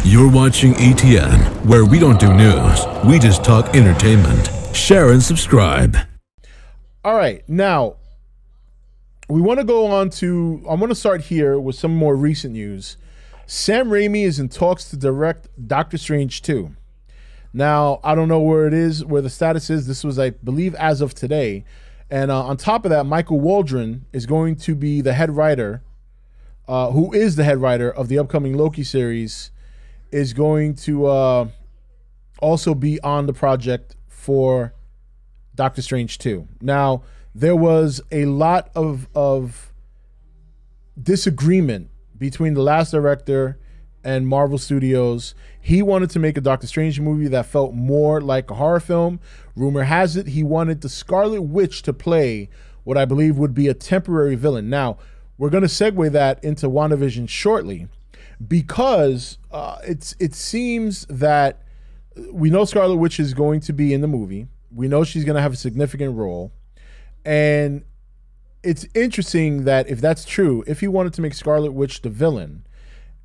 You're watching E.T.N, where we don't do news, we just talk entertainment. Share and subscribe. All right, now we want to go on to, I want to start here with some more recent news. Sam Raimi is in talks to direct Doctor Strange 2. Now, I don't know where it is, where the status is. This was, I believe, as of today. And on top of that, Michael Waldron is going to be the head writer, who is the head writer of the upcoming Loki series, is going to also be on the project for Doctor Strange 2. Now, there was a lot of disagreement between the last director and Marvel Studios. He wanted to make a Doctor Strange movie that felt more like a horror film. Rumor has it he wanted the Scarlet Witch to play what I believe would be a temporary villain. Now, we're going to segue that into WandaVision shortly, because it seems that we know Scarlet Witch is going to be in the movie. We know she's going to have a significant role. And it's interesting that if that's true, if he wanted to make Scarlet Witch the villain,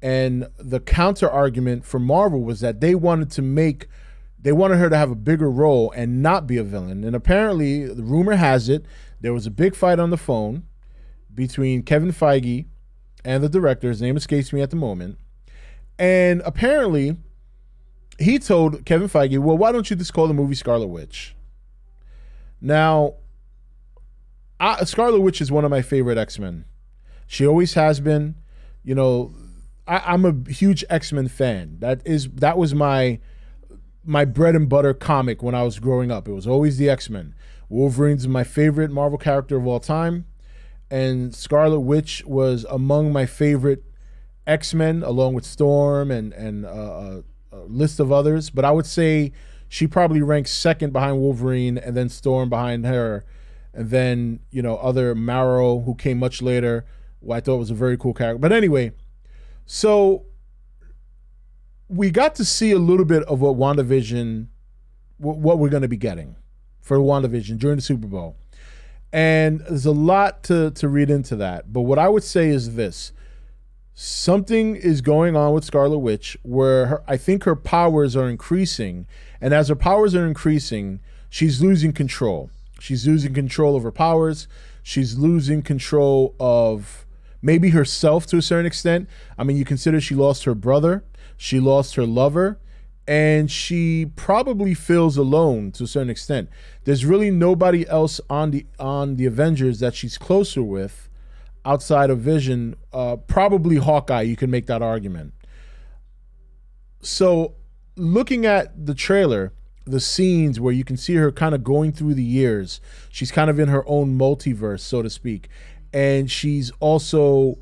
and the counter argument for Marvel was that they wanted her to have a bigger role and not be a villain. And apparently, the rumor has it, there was a big fight on the phone between Kevin Feige and the director. His name escapes me at the moment. And apparently, he told Kevin Feige, well, why don't you just call the movie Scarlet Witch? Now, Scarlet Witch is one of my favorite X-Men. She always has been. You know, I'm a huge X-Men fan. That was my bread and butter comic when I was growing up. It was always the X-Men. Wolverine's my favorite Marvel character of all time. And Scarlet Witch was among my favorite X-Men, along with Storm and a list of others. But I would say she probably ranks second behind Wolverine, and then Storm behind her. And then, you know, other Marrow, who came much later, who I thought was a very cool character. But anyway, so we got to see a little bit of what WandaVision, what we're going to be getting for WandaVision during the Super Bowl. And there's a lot to read into that. But what I would say is this. Something is going on with Scarlet Witch where I think her powers are increasing. And as her powers are increasing, she's losing control. She's losing control of her powers. She's losing control of maybe herself to a certain extent. I mean, you consider she lost her brother. She lost her lover. And she probably feels alone to a certain extent. There's really nobody else on the Avengers that she's closer with outside of Vision. Probably Hawkeye, you can make that argument. So looking at the trailer, the scenes where you can see her kind of going through the years, she's kind of in her own multiverse, so to speak. And she's also,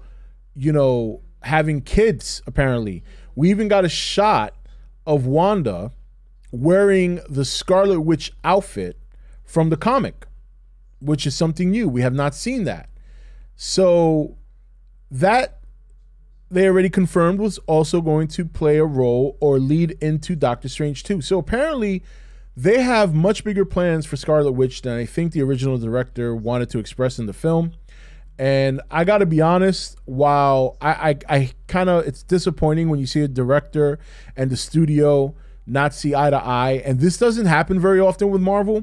you know, having kids, apparently. We even got a shot of Wanda wearing the Scarlet Witch outfit from the comic, which is something new. We have not seen that. So that they already confirmed was also going to play a role or lead into Doctor Strange 2. So apparently they have much bigger plans for Scarlet Witch than I think the original director wanted to express in the film. And I got to be honest, while I kind of, it's disappointing when you see a director and the studio not see eye to eye. And this doesn't happen very often with Marvel.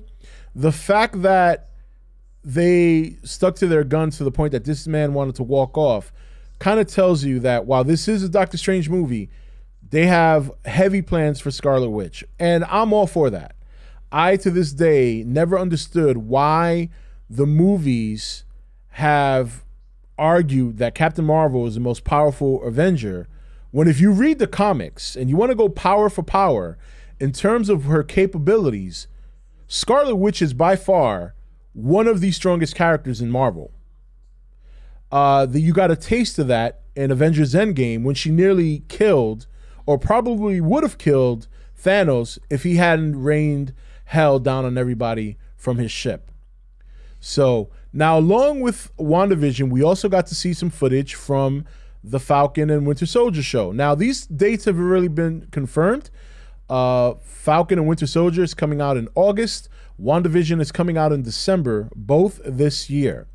The fact that they stuck to their guns to the point that this man wanted to walk off kind of tells you that while this is a Doctor Strange movie, they have heavy plans for Scarlet Witch. And I'm all for that. I, to this day, never understood why the movies have argued that Captain Marvel is the most powerful Avenger, when if you read the comics and you want to go power for power in terms of her capabilities, Scarlet Witch is by far one of the strongest characters in Marvel. You got a taste of that in Avengers Endgame when she nearly killed, or probably would have killed, Thanos if he hadn't rained hell down on everybody from his ship. So now, along with WandaVision, we also got to see some footage from the Falcon and Winter Soldier show. Now, these dates have already been confirmed. Falcon and Winter Soldier is coming out in August. WandaVision is coming out in December, both this year.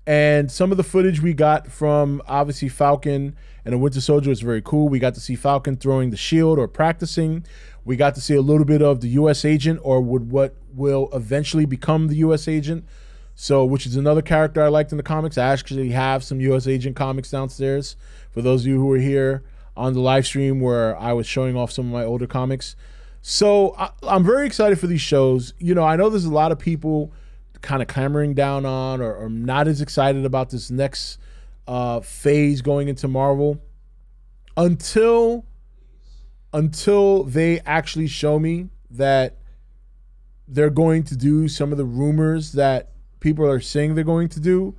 And some of the footage we got from obviously Falcon and the Winter Soldier was very cool. We got to see Falcon throwing the shield or practicing. We got to see a little bit of the U.S. agent, or what will eventually become the U.S. agent. So, which is another character I liked in the comics. I actually have some U.S. agent comics downstairs. For those of you who were here on the live stream where I was showing off some of my older comics. So I'm very excited for these shows. You know, I know there's a lot of people kind of clamoring down on or not as excited about this next phase going into Marvel until they actually show me that they're going to do some of the rumors that people are saying they're going to do.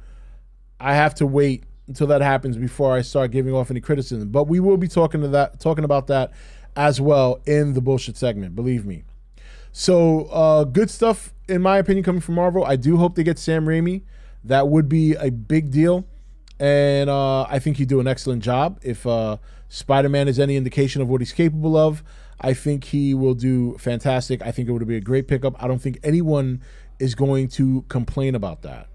I have to wait until that happens before I start giving off any criticism. But we will be talking about that as well in the bullshit segment, believe me. So good stuff, in my opinion, coming from Marvel. I do hope they get Sam Raimi. That would be a big deal. And I think he'd do an excellent job. If Spider-Man is any indication of what he's capable of, I think he will do fantastic. I think it would be a great pickup. I don't think anyone is going to complain about that.